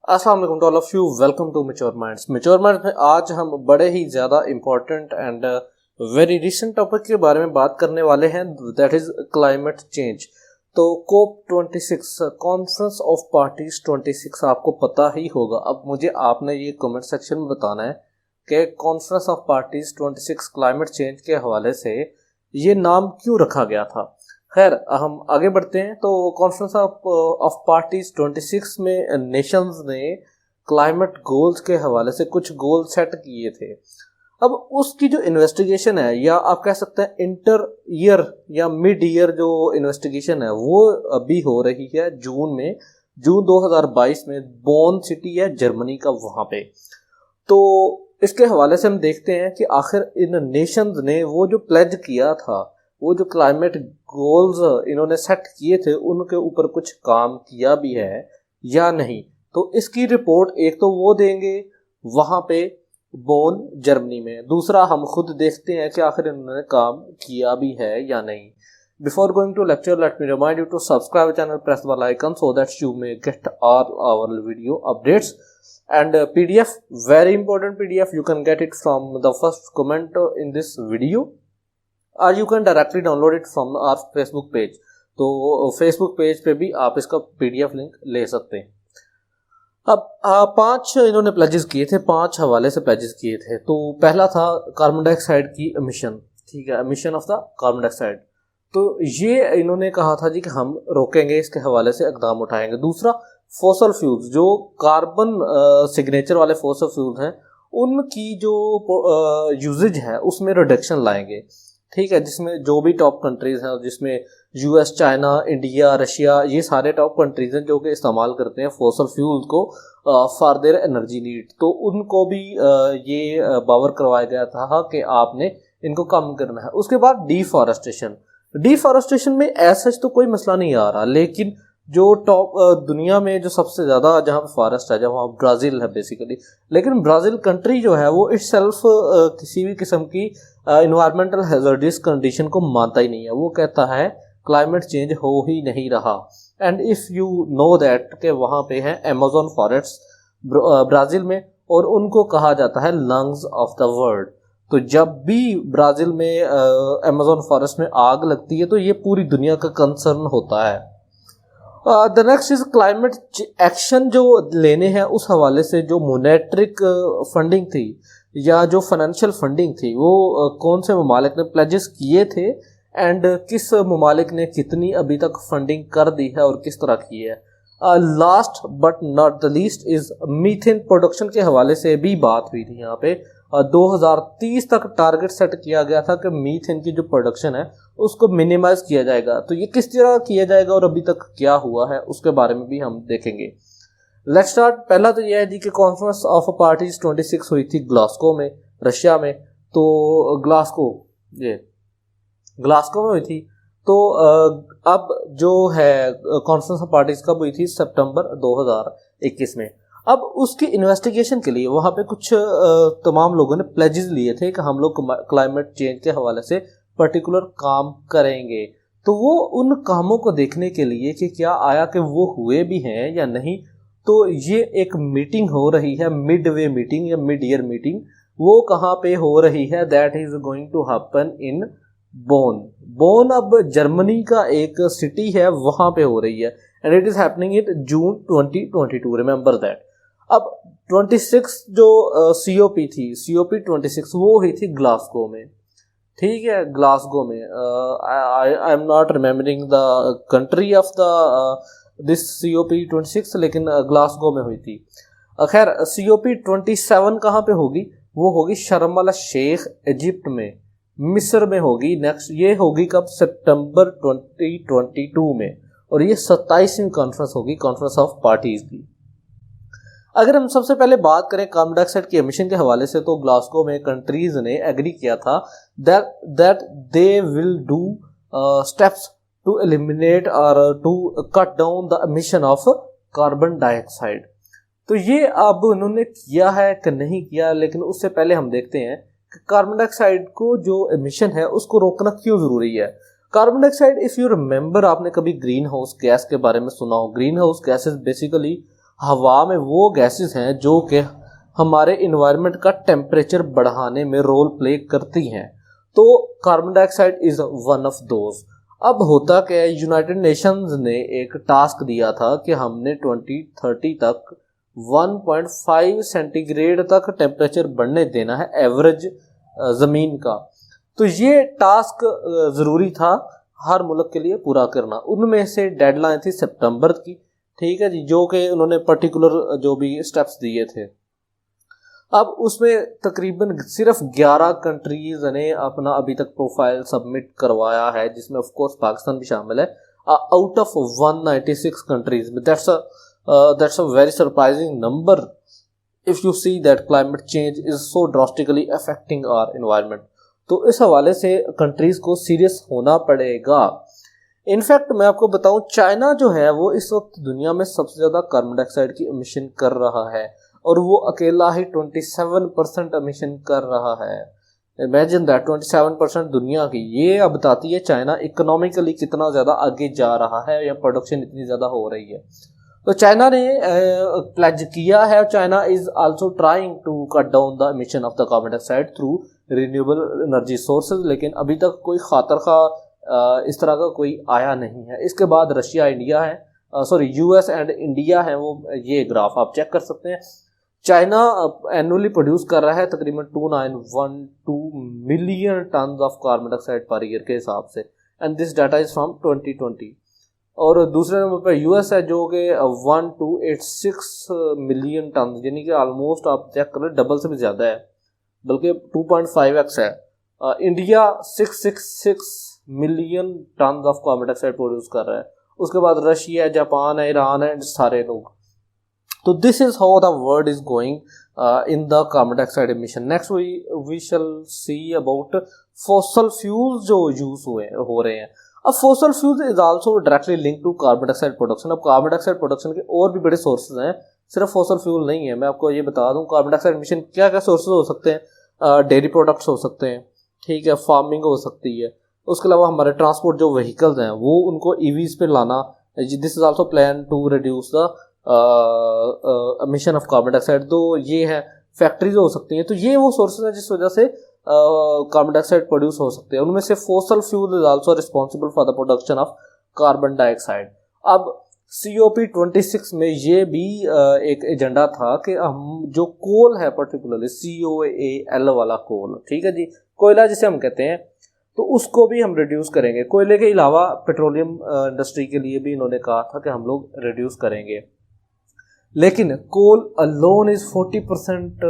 अस्सलाम वालेकुम to all of you, welcome to mature minds. Mature minds में आज हम बड़े ही ज़्यादा important and very recent topic के बारे में बात करने वाले हैं, दैट इज़ क्लाइमेट चेंज। तो कोप 26 कॉन्फ्रेंस ऑफ पार्टीज 26 आपको पता ही होगा। अब मुझे आपने ये कमेंट सेक्शन में बताना है कि conference of parties 26 climate change के हवाले से ये नाम क्यों रखा गया था। खैर, हम आगे बढ़ते हैं। तो कॉन्फ्रेंस ऑफ पार्टीज 26 में नेशंस ने क्लाइमेट गोल्स के हवाले से कुछ गोल सेट किए थे। अब उसकी जो इन्वेस्टिगेशन है, या आप कह सकते हैं इंटर ईयर या मिड ईयर जो इन्वेस्टिगेशन है, वो अभी हो रही है जून 2022 में। बोन सिटी है जर्मनी का, वहाँ पे। तो इसके हवाले से हम देखते हैं कि आखिर इन नेशंस ने वो जो प्लेज किया था, वो जो क्लाइमेट गोल्स इन्होंने सेट किए थे, उनके ऊपर कुछ काम किया भी है या नहीं। तो इसकी रिपोर्ट एक तो वो देंगे वहाँ पे बोन जर्मनी में, दूसरा हम खुद देखते हैं कि आखिर इन्होंने काम किया भी है या नहीं। Before going to lecture, let me remind you to subscribe channel, press the bell icon so that you may get all our video updates and PDF, very important PDF. You can get it from the first comment in this video, or you can directly download it from our Facebook page. तो Facebook page पे भी आप इसका PDF link ले सकते हैं। अब 5 इन्होंने प्लेजेस किए थे, 5 हवाले से प्लेजेस किए थे। तो पहला था कार्बन डाइऑक्साइड की एमिशन, ठीक है, emission of the carbon dioxide. तो ये इन्होंने कहा था जी कि हम रोकेंगे, इसके हवाले से इकदाम उठाएंगे। दूसरा, फॉसल फ्यूल्स, जो कार्बन सिग्नेचर वाले फॉसल फ्यूल्स हैं, उनकी जो यूजेज है उसमें रिडक्शन लाएंगे, ठीक है, जिसमें जो भी टॉप कंट्रीज हैं, जिसमें यूएस, चाइना, इंडिया, रशिया, ये सारे टॉप कंट्रीज हैं जो कि इस्तेमाल करते हैं फॉसल फ्यूल को फॉर देयर एनर्जी नीड। तो उनको भी ये बावर करवाया गया था कि आपने इनको कम करना है। उसके बाद डिफॉरेस्टेशन में ऐसा तो कोई मसला नहीं आ रहा, लेकिन जो टॉप दुनिया में जो सबसे ज़्यादा जहाँ पे फॉरेस्ट है, जहाँ ब्राज़ील है बेसिकली, लेकिन ब्राज़ील कंट्री जो है वो इटसेल्फ किसी भी किस्म की इन्वायरमेंटल हैजर्डियस कंडीशन को मानता ही नहीं है। वो कहता है क्लाइमेट चेंज हो ही नहीं रहा। And if you know that कि वहाँ पे है अमेज़न फॉरेस्ट ब्राज़ील में, और उनको कहा जाता है लंग्स ऑफ द वर्ल्ड। तो जब भी ब्राज़ील में अमेज़न फॉरेस्ट में आग लगती है तो ये पूरी दुनिया का कंसर्न होता है। The next is climate action जो लेने हैं, उस हवाले से जो मोनेटरिक फंडिंग थी या जो फाइनेंशियल फंडिंग थी, वो कौन से ममालिक ने प्लेजेस किए थे, एंड किस ममालिक ने कितनी अभी तक फंडिंग कर दी है और किस तरह की है। Last but not the least is methane production के हवाले से भी बात हुई थी। यहाँ पे 2030 तक टारगेट सेट किया गया था कि मीथेन की जो प्रोडक्शन है उसको मिनिमाइज किया जाएगा। तो ये किस तरह किया जाएगा और अभी तक क्या हुआ है, उसके बारे में भी हम देखेंगे। Let's start. पहला तो यह है जी कि कॉन्फ्रेंस ऑफ पार्टीज 26 हुई थी ग्लासगो में, रशिया में। तो ग्लासगो में हुई थी। तो अब जो है कॉन्फ्रेंस ऑफ पार्टीज कब हुई थी? सितंबर 2021 में। अब उसकी इन्वेस्टिगेशन के लिए वहाँ पे कुछ तमाम लोगों ने प्लेजेस लिए थे कि हम लोग क्लाइमेट चेंज के हवाले से पर्टिकुलर काम करेंगे। तो वो उन कामों को देखने के लिए कि क्या आया कि वो हुए भी हैं या नहीं, तो ये एक मीटिंग हो रही है, मिड वे मीटिंग या मिड ईयर मीटिंग। वो कहाँ पे हो रही है? That is going to happen in Bonn अब जर्मनी का एक सिटी है, वहाँ पे हो रही है, and it is happening in June 2022, remember that. अब 26 जो COP थी, COP 26, वो हुई थी ग्लासगो में, ठीक है, ग्लासगो में। I am not remembering the country of the this COP 26, लेकिन ग्लासगो में हुई थी। खैर, COP 27 कहाँ पे होगी? वो होगी शर्म अल शेख, इजिप्ट में, मिस्र में होगी। नेक्स्ट ये होगी कब? सितंबर 2022 में, और ये 27वीं कॉन्फ्रेंस होगी, कॉन्फ्रेंस ऑफ पार्टीज की। अगर हम सबसे पहले बात करें कार्बन डाइऑक्साइड की एमिशन के हवाले से, तो ग्लासगो में कंट्रीज ने एग्री किया था that they will do steps to eliminate और to cut down the emission of carbon dioxide. तो ये अब उन्होंने किया है कि नहीं किया, लेकिन उससे पहले हम देखते हैं कि कार्बन डाइऑक्साइड को जो एमिशन है उसको रोकना क्यों जरूरी है। Carbon dioxide, if you remember, आपने कभी ग्रीन हाउस गैस के बारे में सुना हो। ग्रीन हाउस गैसेस बेसिकली हवा में वो गैसेस हैं जो कि हमारे इन्वायरमेंट का टेम्परेचर बढ़ाने में रोल प्ले करती हैं। तो carbon dioxide is one of those. अब होता क्या है, यूनाइटेड नेशंस ने एक टास्क दिया था कि हमने 2030 तक 1.5 सेंटीग्रेड तक टेम्परेचर बढ़ने देना है एवरेज ज़मीन का। तो ये टास्क ज़रूरी था हर मुल्क के लिए पूरा करना। उनमें से डेडलाइन थी सितंबर की, ठीक है जी, जो कि उन्होंने पर्टिकुलर जो भी स्टेप्स दिए थे। अब उसमें तकरीबन सिर्फ 11 कंट्रीज ने अपना अभी तक प्रोफाइल सबमिट करवाया है, जिसमें ऑफ कोर्स पाकिस्तान भी शामिल है, आउट ऑफ 196 कंट्रीज में। That's a very surprising number if you see that climate change is so drastically affecting our environment. तो इस हवाले से कंट्रीज को सीरियस होना पड़ेगा। इनफैक्ट मैं आपको बताऊं, चाइना जो है वो इस वक्त दुनिया में सबसे ज़्यादा कार्बन डाइऑक्साइड की एमिशन कर रहा है, और वो अकेला ही 27% एमिशन कर रहा है। इमेजिन दैट, 27% दुनिया की। ये अब बताती है चाइना इकोनॉमिकली कितना ज़्यादा आगे जा रहा है, या प्रोडक्शन इतनी ज़्यादा हो रही है। तो चाइना ने प्लेज किया है, China is also trying to cut down the emission of the carbon dioxide through renewable energy sources, लेकिन अभी तक कोई खातर खा इस तरह का कोई आया नहीं है। इसके बाद रशिया, इंडिया है, यूएस एंड इंडिया है। वो ये ग्राफ आप चेक कर सकते हैं। चाइना एनुअली प्रोड्यूस कर रहा है तकरीबन 2912 million ton of carbon dioxide per year के हिसाब से, and this data is from 2020। और दूसरे नंबर पर यूएस है जो कि 1286 मिलियन टन, यानी कि ऑलमोस्ट आप चेक करें डबल से भी ज़्यादा है, बल्कि 2.5x है। India 666 million ton of carbon dioxide produce कर रहा है। उसके बाद रशिया है, जापान है, ईरान है, सारे लोग। तो this is how the world is going in the carbon dioxide emission. Next we shall see about fossil fuels जो यूज हो रहे हैं। अब fossil fuels is also directly link to carbon dioxide production. अब कार्बन डाइऑक्साइड प्रोडक्शन के और भी बड़े सोर्सेज हैं, सिर्फ फॉसल फ्यूल नहीं है। मैं आपको ये बता दूं कार्बन डाइऑक्साइड एमिशन क्या क्या सोर्सेज हो सकते हैं। डेयरी प्रोडक्ट्स हो सकते हैं, ठीक है, फार्मिंग हो सकती है। उसके अलावा हमारे ट्रांसपोर्ट जो व्हीकल्स हैं वो उनको ईवीज पे लाना, this is also plan to reduce the emission of carbon dioxide. तो ये है, फैक्ट्रीज हो सकती हैं। तो ये वो सोर्सेज हैं जिस वजह से कार्बन डाइऑक्साइड प्रोड्यूस हो सकते हैं। उनमें से fossil fuel is also responsible for the production of carbon dioxide. अब COP26 में ये भी एक एजेंडा था कि हम जो कोल है, पर्टिकुलरली COAL वाला कोल, ठीक है जी, कोयला जिसे हम कहते हैं, तो उसको भी हम रिड्यूस करेंगे। कोयले के अलावा पेट्रोलियम इंडस्ट्री के लिए भी इन्होंने कहा था कि हम लोग रिड्यूस करेंगे। लेकिन coal alone is 40%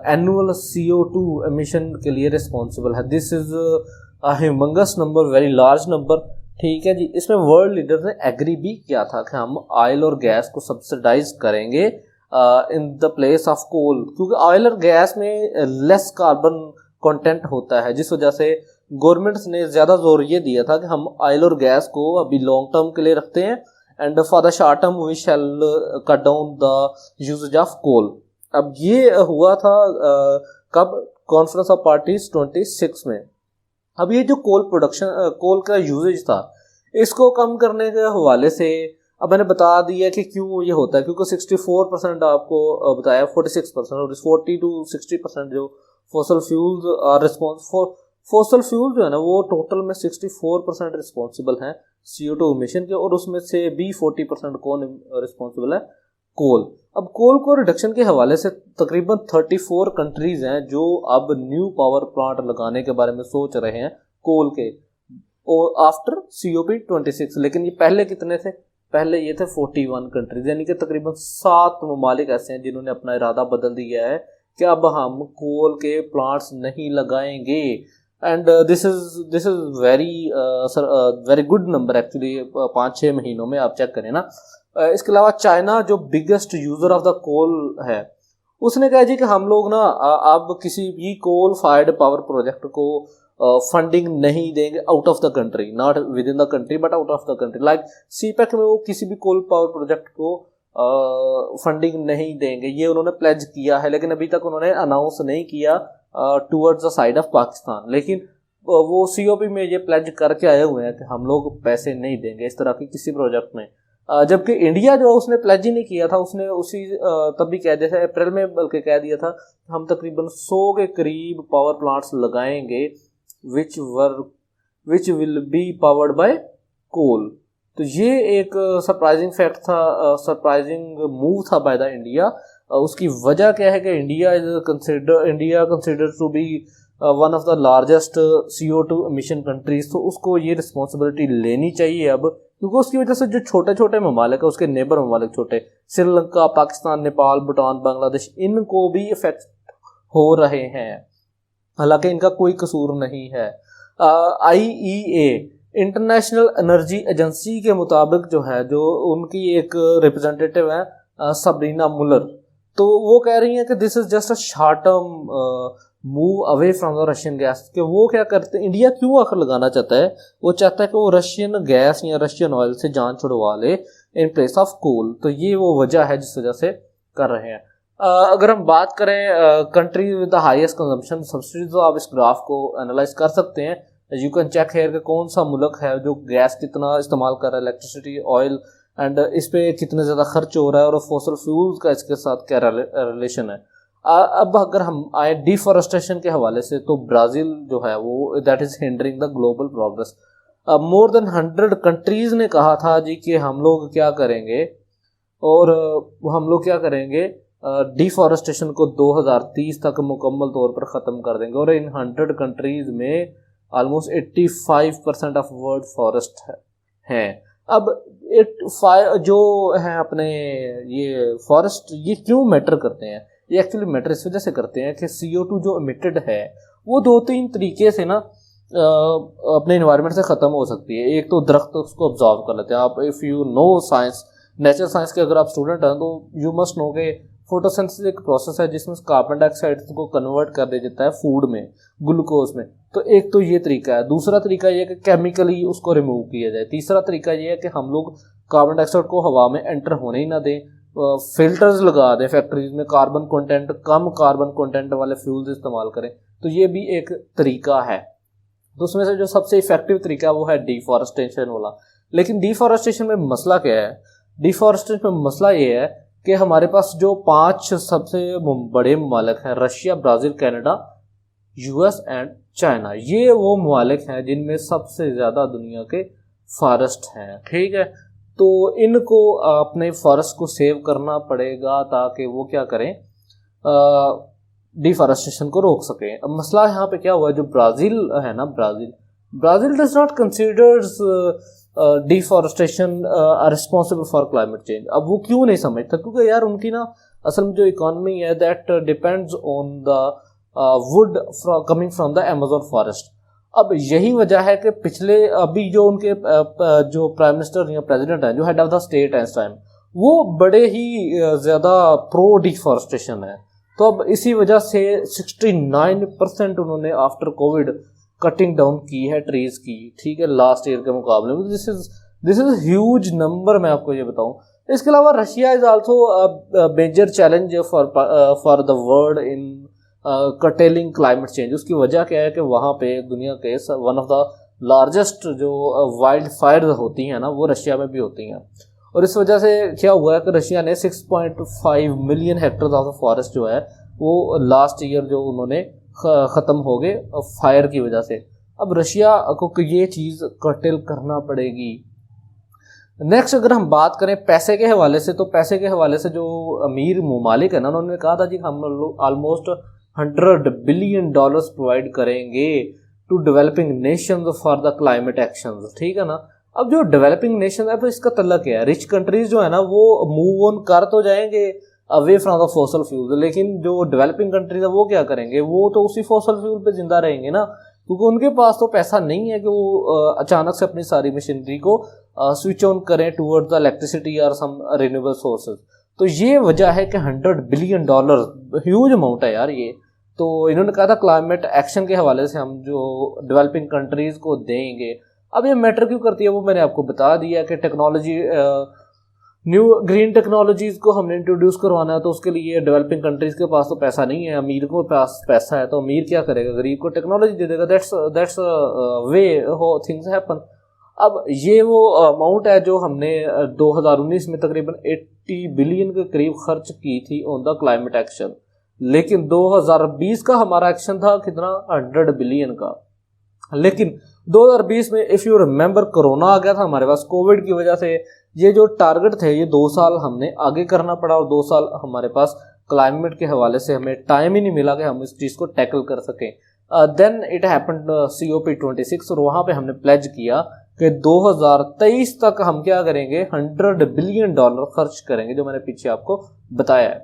annual CO2 emission के लिए रिस्पॉन्सिबल है। This is a humongous number, very large number, ठीक है जी। इसमें वर्ल्ड लीडर्स ने एग्री भी किया था कि हम ऑयल और गैस को सब्सिडाइज करेंगे in the place of coal, क्योंकि ऑयल और गैस में लेस कार्बन कंटेंट होता है, जिस वजह से गवर्नमेंट्स ने ज़्यादा जोर ये दिया था कि हम ऑयल और गैस को अभी लॉन्ग टर्म के लिए रखते हैं, and for the short term we shall cut down the usages of coal. अब ये हुआ था कब, कॉन्फ्रेंस ऑफ पार्टीज 26 में। अब ये जो कोल प्रोडक्शन, कोल का यूजेज था, इसको कम करने के हवाले से अब मैंने बता दिया कि क्यों ये होता है, क्योंकि 64% आपको बताया, 46% और 40 to 60% जो fossil fuels are responsible, fossil fuel जो है ना वो टोटल में 64% रिस्पॉन्सिबल हैं CO2 इमिशन के, और उसमें से भी 40% कौन रिस्पॉन्सिबल है, कोल। अब कोल को रिडक्शन के हवाले से तकरीबन 34 कंट्रीज हैं जो अब न्यू पावर प्लांट लगाने के बारे में सोच रहे हैं कोल के, और आफ्टर COP26। लेकिन ये पहले कितने थे, पहले ये थे 41 कंट्रीज, यानी कि तकरीबन 7 ममालिक ऐसे हैं जिन्होंने अपना इरादा बदल दिया है कि अब हम कोल के प्लांट्स नहीं लगाएंगे। And this is very good number actually, 5-6 महीनों में आप चेक करें ना। इसके अलावा चाइना जो biggest user of the coal है, उसने कहा जी कि हम लोग ना अब किसी भी कोल फायर्ड पावर प्रोजेक्ट को फंडिंग नहीं देंगे out of the country, not with in the country but out of the country. Like CPEC में वो किसी भी कोल पावर प्रोजेक्ट को फंडिंग नहीं देंगे, ये उन्होंने प्लेज किया है, लेकिन अभी तक उन्होंने अनाउंस नहीं किया towards the side of Pakistan. लेकिन वो COP में ये प्लेज करके आए हुए हैं कि हम लोग पैसे नहीं देंगे इस तरह के किसी प्रोजेक्ट में। जबकि इंडिया जो उसने प्लेज ही नहीं किया था, उसने उसी तब भी कह दिया था, अप्रैल में बल्कि कह दिया था हम तकरीबन 100 के करीब पावर प्लांट्स लगाएंगे which will be powered by coal. तो ये एक सरप्राइजिंग फैक्ट था, सरप्राइजिंग मूव था बाय द इंडिया। उसकी वजह क्या है कि India consider to be one of the largest CO2 emission countries, तो उसको ये रिस्पॉन्सिबिलिटी लेनी चाहिए अब, क्योंकि उसकी वजह से जो छोटे छोटे ममालिक है, उसके नेबर ममालिक छोटे, श्रीलंका, पाकिस्तान, नेपाल, भूटान, बांग्लादेश, इनको भी इफेक्ट हो रहे हैं, हालांकि इनका कोई कसूर नहीं है। IEA इंटरनेशनल एनर्जी एजेंसी के मुताबिक जो है, जो उनकी एक रिप्रेजेंटेटिव है सबरीना मुलर, तो वो कह रही हैं कि this is just a short term move away from the Russian gas. कि वो क्या करते हैं, इंडिया क्यों आखिर लगाना चाहता है, वो चाहता है कि वो रशियन गैस या रशियन ऑयल से जान छुड़वा ले इन प्लेस ऑफ कोल। तो ये वो वजह है जिस वजह से कर रहे हैं। अगर हम बात करें country with the highest consumption subsidies, तो आप इस ग्राफ को एनालाइज कर सकते हैं। यू कैन चेक हेयर कि कौन सा मुल्क है जो गैस कितना इस्तेमाल कर रहा है, इलेक्ट्रिसिटी, ऑयल, एंड इस पे कितने ज़्यादा खर्च हो रहा है और फॉसल फ्यूल्स का इसके साथ क्या रिलेशन है। अब अगर हम आए डिफॉरेस्टेशन के हवाले से, तो ब्राज़ील जो है वो that is hindering the global progress. More than 100 countries ने कहा था जी कि हम लोग क्या करेंगे, और हम लोग क्या करेंगे, डिफॉरेस्टेशन को 2030 तक मुकम्मल तौर पर ख़त्म कर देंगे। और इन 100 कंट्रीज़ में ऑलमोस्ट 85% ऑफ वर्ल्ड फॉरेस्ट हैं। अब 85 जो हैं अपने ये फॉरेस्ट, ये क्यों मैटर करते हैं? ये एक्चुअली मैटर इस वजह से करते हैं कि CO2 जो इमिटेड है वो 2-3 तरीके से ना अपने इन्वायरमेंट से ख़त्म हो सकती है। एक तो दरख्त उसको ऑब्जॉर्व कर लेते हैं। आप if you know science, natural science के अगर आप स्टूडेंट हैं तो यू मस्ट नो के फोटोसिंथेसिस एक प्रोसेस है जिसमें कार्बन डाइऑक्साइड को कन्वर्ट कर दे देता है फूड में, ग्लूकोज में। तो एक तो ये तरीका है। दूसरा तरीका ये है कि केमिकली उसको रिमूव किया जाए। तीसरा तरीका ये है कि हम लोग कार्बन डाइऑक्साइड को हवा में एंटर होने ही ना दें, फिल्टर्स लगा दें फैक्ट्रीज में, कम कार्बन कंटेंट वाले फ्यूल्स इस्तेमाल करें। तो ये भी एक तरीका है। तो उसमें से जो सबसे इफेक्टिव तरीका है वो है डिफॉरेस्टेशन वाला। लेकिन डिफॉरेस्टेशन में मसला क्या है? डिफॉरेस्टेशन में मसला ये है कि हमारे पास जो 5 सबसे बड़े ममालिक हैं, Russia, Brazil, Canada, US and China, ये वो ममालिक हैं जिनमें सबसे ज़्यादा दुनिया के फॉरेस्ट हैं। ठीक है, तो इनको अपने फॉरेस्ट को सेव करना पड़ेगा ताकि वो क्या करें, डिफॉरेस्टेशन को रोक सकें। अब मसला यहाँ पे क्या हुआ है, जो ब्राज़ील है ना, Brazil does not considers deforestation responsible for climate change. अब वो क्यों नहीं समझता? क्योंकि यार उनकी ना असल में जो इकॉनमी है that depends on the wood coming from the Amazon forest. अब यही वजह है कि पिछले अभी जो उनके जो प्राइम मिनिस्टर या प्रेसिडेंट हैं, जो हेड ऑफ द स्टेट है इस टाइम, वो बड़े ही ज़्यादा प्रो डिफॉरेस्टेशन है। तो अब इसी वजह से 69% उन्होंने आफ्टर कोविड कटिंग डाउन की है ट्रीज की। ठीक है, लास्ट ईयर के मुकाबले में। दिस इज ह्यूज नंबर, मैं आपको ये बताऊं। इसके अलावा Russia is also major challenge for the world in curtailing climate change. उसकी वजह क्या है कि वहाँ पे दुनिया के वन ऑफ द लार्जेस्ट जो वाइल्ड फायर होती हैं ना, वो रशिया में भी होती हैं। और इस वजह से क्या हुआ है कि रशिया ने 6.5 मिलियन हेक्टर ऑफ फॉरेस्ट जो है वो लास्ट ईयर जो उन्होंने ख़त्म हो गए फायर की वजह से। अब रशिया को ये चीज़ कर्टेल करना पड़ेगी। नेक्स्ट अगर हम बात करें पैसे के हवाले से, तो पैसे के हवाले से जो अमीर ममालिक है ना, उन्होंने कहा था जी हम लोग ऑलमोस्ट $100 बिलियन प्रोवाइड करेंगे to developing nations for the climate actions. ठीक है ना। अब जो डेवलपिंग नेशन है तो इसका तल्ला क्या है? रिच कंट्रीज जो है ना वो मूव ऑन कर तो जाएंगे away from the fossil fuel, लेकिन जो डेवलपिंग कंट्रीज है वो क्या करेंगे? वो तो उसी फॉसल फ्यूल पे जिंदा रहेंगे ना, क्योंकि उनके पास तो पैसा नहीं है कि वो अचानक से अपनी सारी मशीनरी को स्विच ऑन करें टूवर्ड्स द इलेक्ट्रिसिटी और सम रिन्यूएबल सोर्सेज। तो ये वजह है कि $100 बिलियन ह्यूज अमाउंट है यार ये। तो इन्होंने कहा था क्लाइमेट एक्शन के हवाले से हम जो डेवलपिंग कंट्रीज को देंगे। अब ये मैटर क्यों करती है वो मैंने आपको बता दिया कि टेक्नोलॉजी, न्यू ग्रीन टेक्नोलॉजीज को हमने इंट्रोड्यूस करवाना है, तो उसके लिए डेवलपिंग कंट्रीज के पास तो पैसा नहीं है, अमीर के पास पैसा है। तो अमीर क्या करेगा? गरीब को टेक्नोलॉजी दे देगा। दैट्स वे हो थिंग्स हैपन। अब ये वो अमाउंट है जो हमने 2019 में तकरीबन 80 बिलियन के करीब खर्च की थी ऑन द क्लाइमेट एक्शन, लेकिन 2020 का हमारा एक्शन था कितना, 100 बिलियन का। लेकिन 2020 में इफ़ यू रिमेंबर कोरोना आ गया था हमारे पास, कोविड की वजह से ये जो टारगेट थे ये 2 साल हमने आगे करना पड़ा, और 2 साल हमारे पास क्लाइमेट के हवाले से हमें टाइम ही नहीं मिला कि हम इस चीज़ को टैकल कर सकें। देन इट हैपेंड COP26, और वहाँ पे हमने प्लेज किया कि 2023 तक हम क्या करेंगे, $100 बिलियन खर्च करेंगे, जो मैंने पीछे आपको बताया है।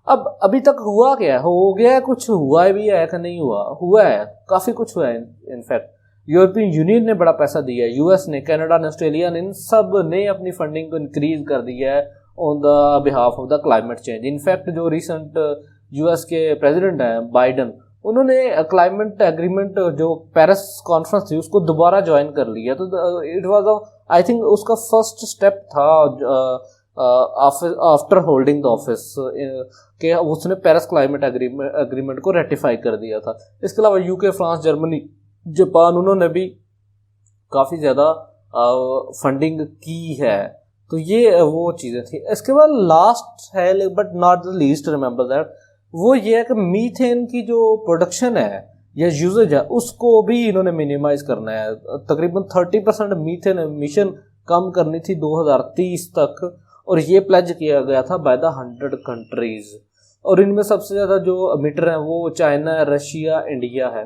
अब अभी तक हुआ क्या है, हो गया है, कुछ हुआ भी है कि नहीं हुआ है, काफ़ी कुछ हुआ है। इनफैक्ट यूरोपियन यूनियन ने बड़ा पैसा दिया है, US ने, कनाडा ने, ऑस्ट्रेलिया ने, इन सब ने अपनी फंडिंग को इंक्रीज कर दिया है on the behalf of the climate change. In fact जो रिसेंट US के प्रेसिडेंट हैं बाइडन, उन्होंने क्लाइमेट एग्रीमेंट जो पेरिस कॉन्फ्रेंस थी उसको दोबारा ज्वाइन कर लिया। तो इट वाज आई थिंक उसका फर्स्ट स्टेप था आफ्टर होल्डिंग द ऑफिस के उसने पेरिस क्लाइमेट एग्रीमेंट को रेटिफाई कर दिया था। इसके अलावा UK, फ्रांस, जर्मनी, जापान, उन्होंने भी काफ़ी ज़्यादा फंडिंग की है। तो ये वो चीज़ें थी। इसके बाद लास्ट है but not the least, remember that, वो ये है कि मीथेन की जो प्रोडक्शन है या यूजेज है उसको भी इन्होंने मिनिमाइज करना है। तकरीबन 30% मीथेन एमिशन कम करनी थी 2030 तक, और ये प्लेज किया गया था बाय द 100 कंट्रीज। और इनमें सबसे ज़्यादा जो एमिटर हैं वो चाइना, रशिया, इंडिया है।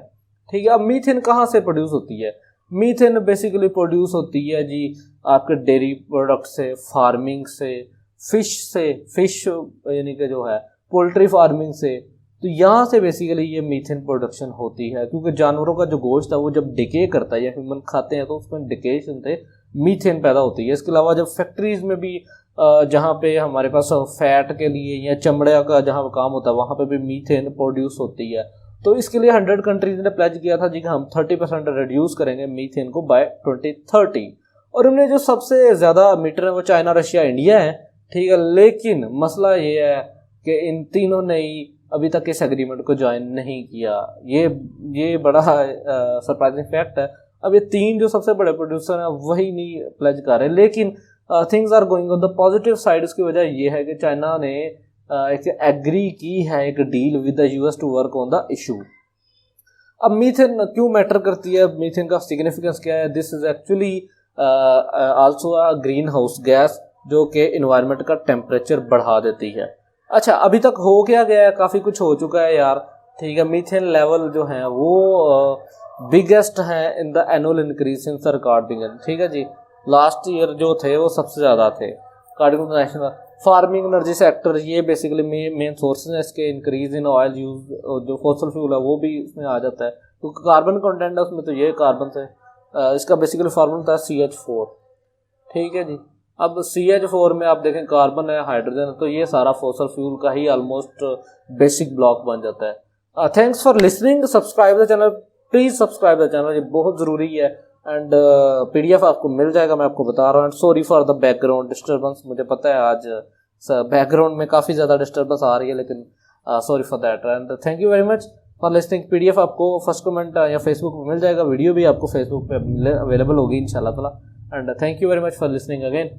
ठीक है। अब मीथेन कहाँ से प्रोड्यूस होती है? मीथेन बेसिकली प्रोड्यूस होती है जी आपके डेयरी प्रोडक्ट से, फार्मिंग से, फिश यानी कि जो है पोल्ट्री फार्मिंग से। तो यहाँ से बेसिकली ये मीथेन प्रोडक्शन होती है, क्योंकि जानवरों का जो गोश्त है वो जब डिके करता है या ह्यूमन खाते हैं तो उसमें डिकेशन से मीथेन पैदा होती है। इसके अलावा जब फैक्ट्रीज में भी जहाँ पे हमारे पास फैट के लिए या चमड़े का जहाँ काम होता है वहाँ पे भी मीथेन प्रोड्यूस होती है। तो इसके लिए 100 कंट्रीज ने प्लेज किया था जी कि हम 30% रिड्यूस करेंगे मीथेन को बाय 2030। और उनमें जो सबसे ज़्यादा मीटर है वो चाइना, रशिया, इंडिया है। ठीक है। लेकिन मसला ये है कि इन तीनों ने ही अभी तक इस एग्रीमेंट को ज्वाइन नहीं किया। ये बड़ा सरप्राइजिंग फैक्ट है। अब ये तीन जो सबसे बड़े प्रोड्यूसर हैं वही नहीं प्लेज कर रहे। लेकिन things are going on the positive side. उसकी वजह ये है कि चाइना ने एक एग्री की है एक deal with the US to work on the issue. अब मीथेन क्यों मैटर करती है, मीथेन का सिग्निफिकेंस क्या है? This is actually also a green house gas जो कि इन्वायरमेंट का टेम्परेचर बढ़ा देती है। अच्छा, अभी तक हो क्या गया है? काफ़ी कुछ हो चुका है यार। ठीक है। मीथेन लेवल जो है वो बिगेस्ट है in the annual increase since recording. ठीक है जी। लास्ट ईयर जो थे वो सबसे ज़्यादा थे। Carding national farming energy sector, ये बेसिकली मेन सोर्सेज है इसके। इंक्रीज इन ऑयल यूज, जो फॉसल फ्यूल है वो भी इसमें आ जाता है, तो कार्बन कंटेंट है उसमें, तो ये कार्बन से इसका बेसिकली फार्मूला था CH4। ठीक है जी। अब CH4 में आप देखें कार्बन है, हाइड्रोजन है, तो ये सारा फॉसल फ्यूल का ही ऑलमोस्ट बेसिक ब्लॉक बन जाता है। Thanks for listening. Subscribe the channel, please subscribe the channel, ये बहुत ज़रूरी है। एंड PDF आपको मिल जाएगा, मैं आपको बता रहा हूँ। And sorry for the background disturbance, मुझे पता है आज बैकग्राउंड में काफ़ी ज़्यादा डिस्टर्बेंस आ रही है, लेकिन sorry for that. And thank you very much for listening. PDF आपको फर्स्ट कमेंट या फेसबुक पे मिल जाएगा, वीडियो भी आपको फेसबुक पे अवेलेबल होगी इंशाल्लाह ताला। And thank you very much for listening again.